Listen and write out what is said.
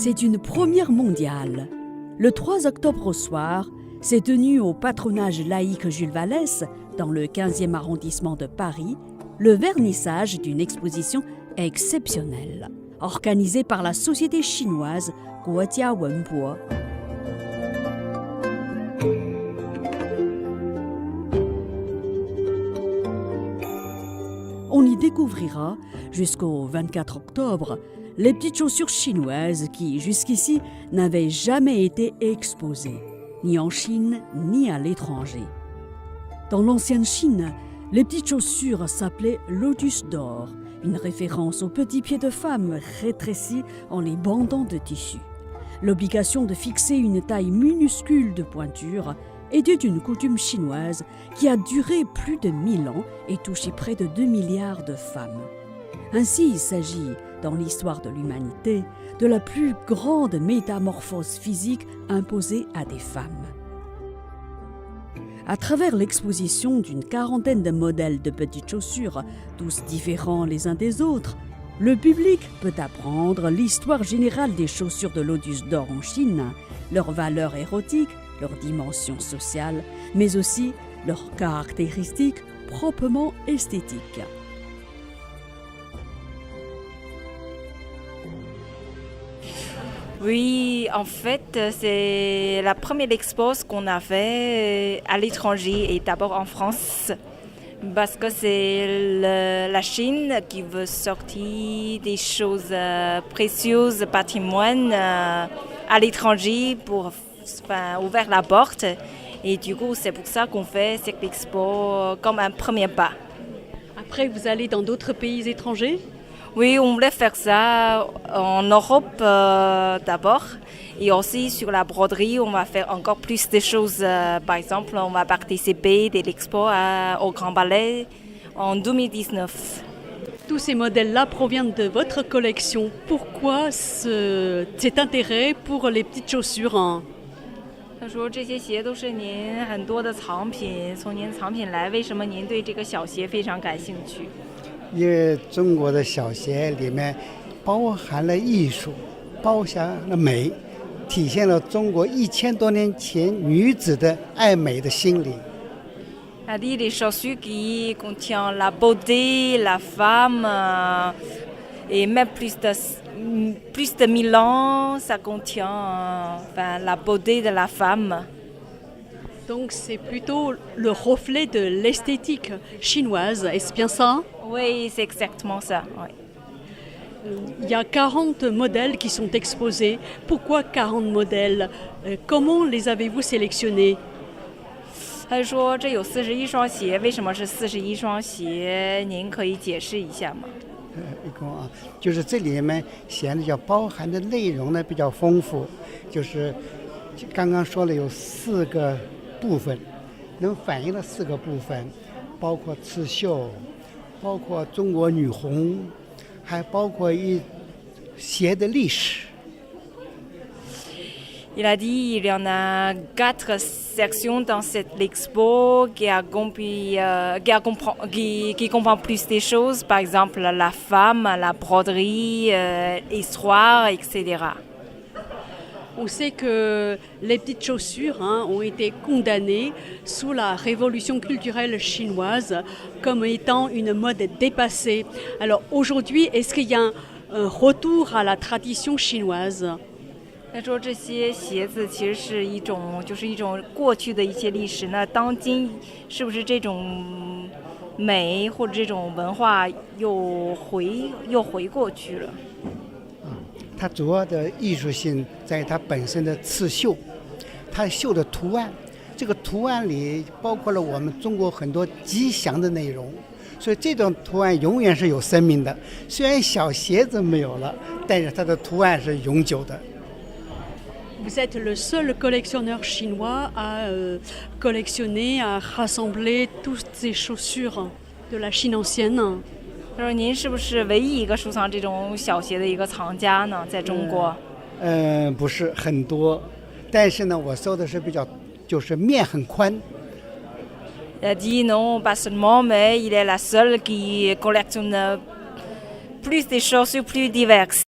C'est une première mondiale. Le 3 octobre au soir, s'est tenu au patronage laïque Jules Vallès, dans le 15e arrondissement de Paris, le vernissage d'une exposition exceptionnelle, organisée par la société chinoise Guojia Wenbo. On y découvrira, jusqu'au 24 octobre, les petites chaussures chinoises qui, jusqu'ici, n'avaient jamais été exposées, ni en Chine, ni à l'étranger. Dans l'ancienne Chine, les petites chaussures s'appelaient lotus d'or, une référence aux petits pieds de femmes rétrécis en les bandant de tissu. L'obligation de fixer une taille minuscule de pointure était une coutume chinoise qui a duré plus de 1000 ans et touché près de 2 milliards de femmes. Ainsi, il s'agit, dans l'histoire de l'humanité, de la plus grande métamorphose physique imposée à des femmes. À travers l'exposition d'une quarantaine de modèles de petites chaussures, tous différents les uns des autres, le public peut apprendre l'histoire générale des chaussures de lotus d'or en Chine, leur valeur érotique, leur dimension sociale, mais aussi leurs caractéristiques proprement esthétiques. Oui, en fait, c'est la première expo qu'on a fait à l'étranger et d'abord en France. Parce que c'est la Chine qui veut sortir des choses précieuses, patrimoine à l'étranger pour ouvrir la porte. Et du coup, c'est pour ça qu'on fait cette expo comme un premier pas. Après, vous allez dans d'autres pays étrangers ? Oui, on voulait faire ça en Europe d'abord. Et aussi sur la broderie, on va faire encore plus de choses. Par exemple, on va participer de l'expo au Grand Palais en 2019. Tous ces modèles-là proviennent de votre collection. Pourquoi cet intérêt pour les petites chaussures ? 他说这些鞋都是您很多的藏品，从您藏品来，为什么您对这个小鞋非常感兴趣？ 因为中国的小鞋里面包含了艺术，包含了美，体现了中国1000多年前女子的爱美的心理。 Elle dit des chaussures qui contiennent la beauté, la femme, et même plus de 1000 ans, ça contient la beauté de la femme. Donc c'est plutôt le reflet de l'esthétique chinoise, est-ce bien ça ? Oui, c'est exactement ça. Oui. Il y a 40 modèles qui sont exposés. Pourquoi 40 modèles ? Comment les avez-vous sélectionnés ? 他说这有41双鞋，为什么是41双鞋？您可以解释一下吗？一共就是这里面显得叫包含的内容呢比较丰富，就是刚刚说了有4个部分，能反映了4个部分，包括刺绣，包括中国女红，还包括鞋的历史。 Il a dit qu'il y en a 4 sections dans cette expo qui comprend plus des choses, par exemple la femme, la broderie, l'histoire, etc. On sait que les petites chaussures ont été condamnées sous la révolution culturelle chinoise comme étant une mode dépassée. Alors aujourd'hui, est-ce qu'il y a un retour à la tradition chinoise ? 他说这些鞋子其实是一种过去的一些历史，那当今是不是这种美或者这种文化又回过去了？ 它主要的艺术性在它本身的刺绣，它绣的图案，这个图案里包括了我们中国很多吉祥的内容，所以这种图案永远是有生命的。虽然小鞋子没有了，但是它的图案是永久的。 Vous êtes le seul collectionneur chinois à collectionner, à rassembler toutes ces chaussures de la Chine ancienne. 他说您是不是唯一一个收藏这种小鞋的一个藏家呢？在中国？不是很多，但是呢，我收的是就是面很宽。 Il a dit non, pas seulement, mais il est la seule qui collectionne plus des chaussures plus diverses.